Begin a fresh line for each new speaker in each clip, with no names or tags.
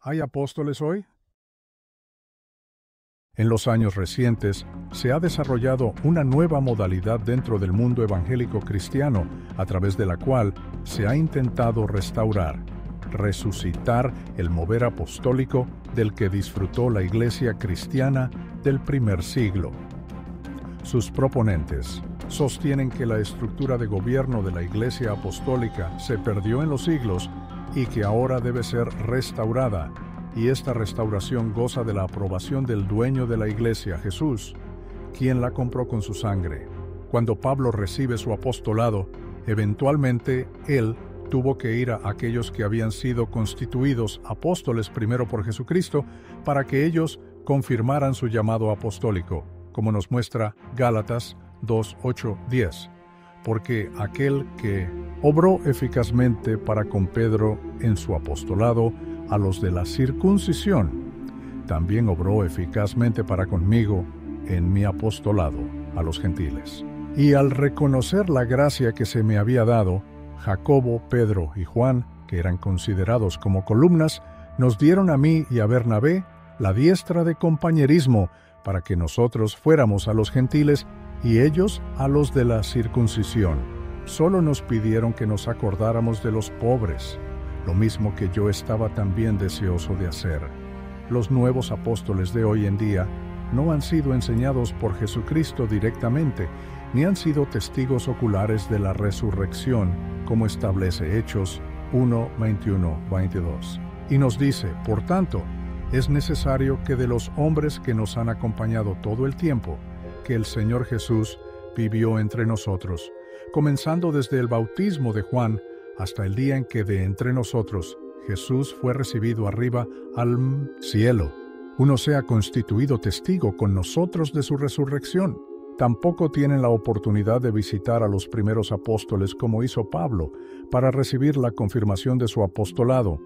¿Hay apóstoles hoy? En los años recientes, se ha desarrollado una nueva modalidad dentro del mundo evangélico cristiano, a través de la cual se ha intentado restaurar, resucitar el mover apostólico del que disfrutó la Iglesia cristiana del primer siglo. Sus proponentes sostienen que la estructura de gobierno de la Iglesia apostólica se perdió en los siglos y que ahora debe ser restaurada, y esta restauración goza de la aprobación del dueño de la Iglesia, Jesús, quien la compró con su sangre. Cuando Pablo recibe su apostolado, eventualmente él tuvo que ir a aquellos que habían sido constituidos apóstoles primero por Jesucristo para que ellos confirmaran su llamado apostólico, como nos muestra Gálatas 2, 8, 10. Porque aquel que obró eficazmente para con Pedro en su apostolado a los de la circuncisión, también obró eficazmente para conmigo en mi apostolado a los gentiles. Y al reconocer la gracia que se me había dado, Jacobo, Pedro y Juan, que eran considerados como columnas, nos dieron a mí y a Bernabé la diestra de compañerismo para que nosotros fuéramos a los gentiles y ellos a los de la circuncisión. Solo nos pidieron que nos acordáramos de los pobres, lo mismo que yo estaba también deseoso de hacer. Los nuevos apóstoles de hoy en día no han sido enseñados por Jesucristo directamente, ni han sido testigos oculares de la resurrección, como establece Hechos 1, 21, 22. Y nos dice, por tanto, es necesario que de los hombres que nos han acompañado todo el tiempo, que el Señor Jesús vivió entre nosotros, comenzando desde el bautismo de Juan hasta el día en que de entre nosotros Jesús fue recibido arriba al cielo, uno sea constituido testigo con nosotros de su resurrección. Tampoco tienen la oportunidad de visitar a los primeros apóstoles como hizo Pablo, para recibir la confirmación de su apostolado.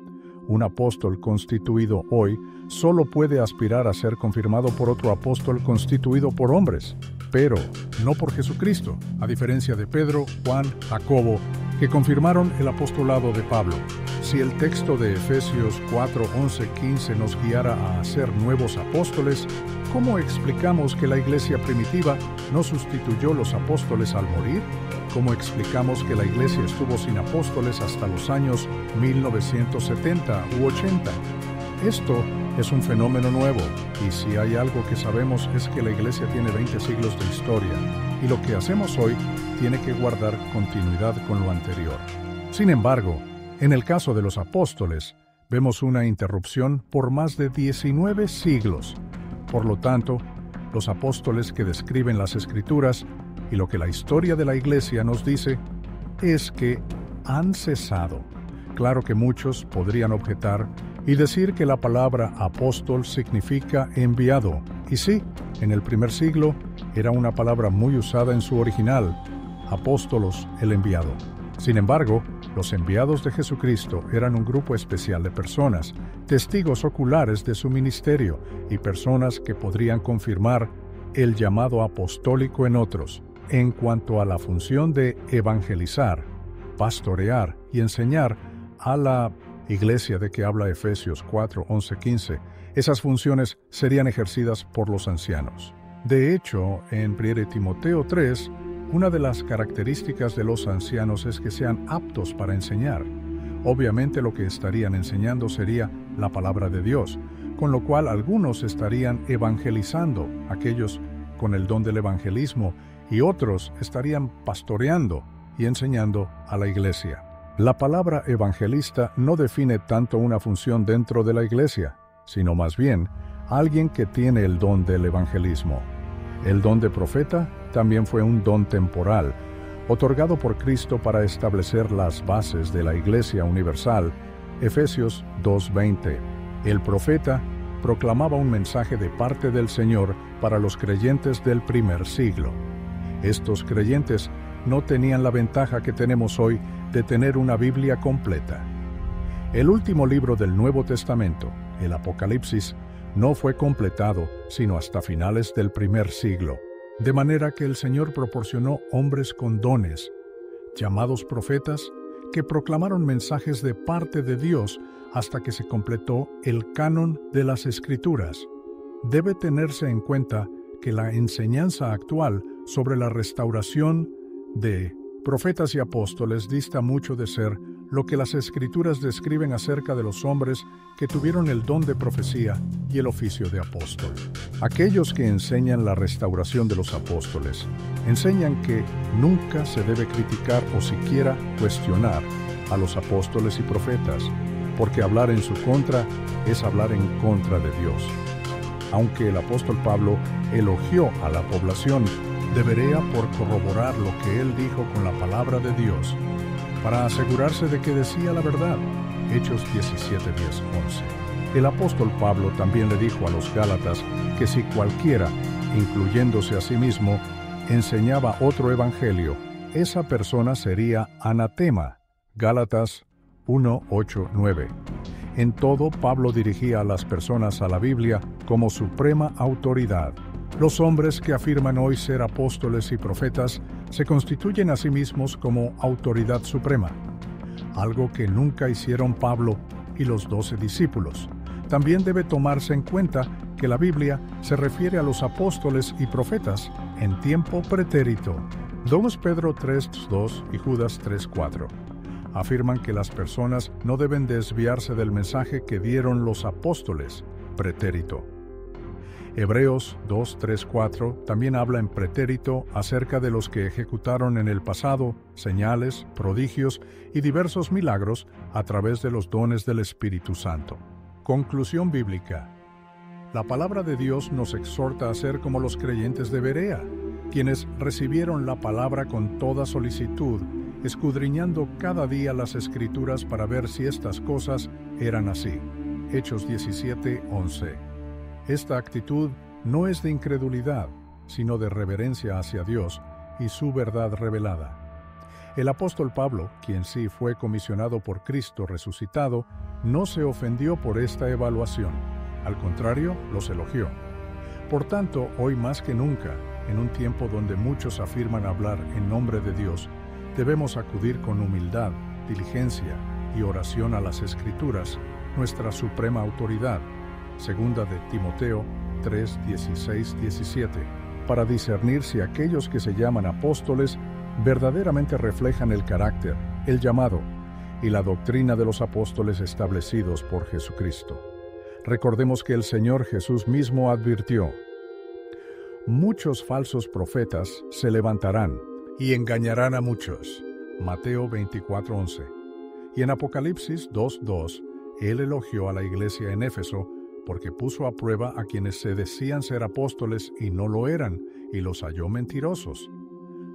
Un apóstol constituido hoy solo puede aspirar a ser confirmado por otro apóstol constituido por hombres, pero no por Jesucristo, a diferencia de Pedro, Juan, Jacobo, que confirmaron el apostolado de Pablo. Si el texto de Efesios 4, 11, 15 nos guiara a hacer nuevos apóstoles, ¿cómo explicamos que la iglesia primitiva no sustituyó los apóstoles al morir? ¿Cómo explicamos que la iglesia estuvo sin apóstoles hasta los años 1970 u 80? Esto es un fenómeno nuevo, y si hay algo que sabemos es que la iglesia tiene 20 siglos de historia, y lo que hacemos hoy tiene que guardar continuidad con lo anterior. Sin embargo, en el caso de los apóstoles, vemos una interrupción por más de 19 siglos. Por lo tanto, los apóstoles que describen las Escrituras y lo que la historia de la Iglesia nos dice es que han cesado. Claro que muchos podrían objetar y decir que la palabra apóstol significa enviado. Y sí, en el primer siglo era una palabra muy usada en su original, apóstolos, el enviado. Sin embargo, los enviados de Jesucristo eran un grupo especial de personas, testigos oculares de su ministerio y personas que podrían confirmar el llamado apostólico en otros. En cuanto a la función de evangelizar, pastorear y enseñar a la iglesia de que habla Efesios 4, 11, 15, esas funciones serían ejercidas por los ancianos. De hecho, en 1 Timoteo 3, una de las características de los ancianos es que sean aptos para enseñar. Obviamente lo que estarían enseñando sería la palabra de Dios, con lo cual algunos estarían evangelizando, aquellos con el don del evangelismo, y otros estarían pastoreando y enseñando a la iglesia. La palabra evangelista no define tanto una función dentro de la iglesia, sino más bien alguien que tiene el don del evangelismo. El don de profeta también fue un don temporal, otorgado por Cristo para establecer las bases de la Iglesia universal. Efesios 2:20. El profeta proclamaba un mensaje de parte del Señor para los creyentes del primer siglo. Estos creyentes no tenían la ventaja que tenemos hoy de tener una Biblia completa. El último libro del Nuevo Testamento, el Apocalipsis, no fue completado sino hasta finales del primer siglo, de manera que el Señor proporcionó hombres con dones, llamados profetas, que proclamaron mensajes de parte de Dios hasta que se completó el canon de las Escrituras. Debe tenerse en cuenta que la enseñanza actual sobre la restauración de profetas y apóstoles dista mucho de ser lo que las Escrituras describen acerca de los hombres que tuvieron el don de profecía y el oficio de apóstol. Aquellos que enseñan la restauración de los apóstoles enseñan que nunca se debe criticar o siquiera cuestionar a los apóstoles y profetas, porque hablar en su contra es hablar en contra de Dios. Aunque el apóstol Pablo elogió a la población de Berea por corroborar lo que él dijo con la palabra de Dios, para asegurarse de que decía la verdad. Hechos 17, 10, 11. El apóstol Pablo también le dijo a los Gálatas que si cualquiera, incluyéndose a sí mismo, enseñaba otro evangelio, esa persona sería anatema. Gálatas 1, 8, 9. En todo, Pablo dirigía a las personas a la Biblia como suprema autoridad. Los hombres que afirman hoy ser apóstoles y profetas se constituyen a sí mismos como autoridad suprema, algo que nunca hicieron Pablo y los 12 discípulos. También debe tomarse en cuenta que la Biblia se refiere a los apóstoles y profetas en tiempo pretérito. 2 Pedro 3:2 y Judas 3:4 afirman que las personas no deben desviarse del mensaje que dieron los apóstoles, pretérito. Hebreos 2:3-4 también habla en pretérito acerca de los que ejecutaron en el pasado señales, prodigios y diversos milagros a través de los dones del Espíritu Santo. Conclusión bíblica. La palabra de Dios nos exhorta a ser como los creyentes de Berea, quienes recibieron la palabra con toda solicitud, escudriñando cada día las Escrituras para ver si estas cosas eran así. Hechos 17:11. Esta actitud no es de incredulidad, sino de reverencia hacia Dios y su verdad revelada. El apóstol Pablo, quien sí fue comisionado por Cristo resucitado, no se ofendió por esta evaluación. Al contrario, los elogió. Por tanto, hoy más que nunca, en un tiempo donde muchos afirman hablar en nombre de Dios, debemos acudir con humildad, diligencia y oración a las Escrituras, nuestra suprema autoridad. Segunda de Timoteo 3, 16, 17, para discernir si aquellos que se llaman apóstoles verdaderamente reflejan el carácter, el llamado y la doctrina de los apóstoles establecidos por Jesucristo. Recordemos que el Señor Jesús mismo advirtió: muchos falsos profetas se levantarán y engañarán a muchos. Mateo 24:11. Y en Apocalipsis 2:2, Él elogió a la iglesia en Éfeso porque puso a prueba a quienes se decían ser apóstoles y no lo eran, y los halló mentirosos.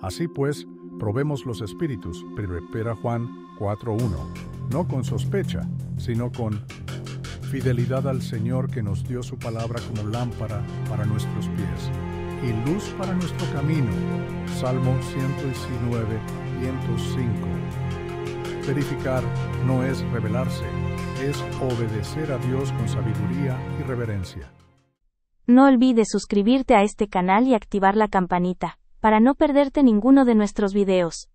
Así pues, probemos los espíritus, 1 Juan 4:1, no con sospecha, sino con fidelidad al Señor, que nos dio su palabra como lámpara para nuestros pies y luz para nuestro camino. Salmo 119, 105. Verificar no es rebelarse, es obedecer a Dios con sabiduría y reverencia.
No olvides suscribirte a este canal y activar la campanita, para no perderte ninguno de nuestros videos.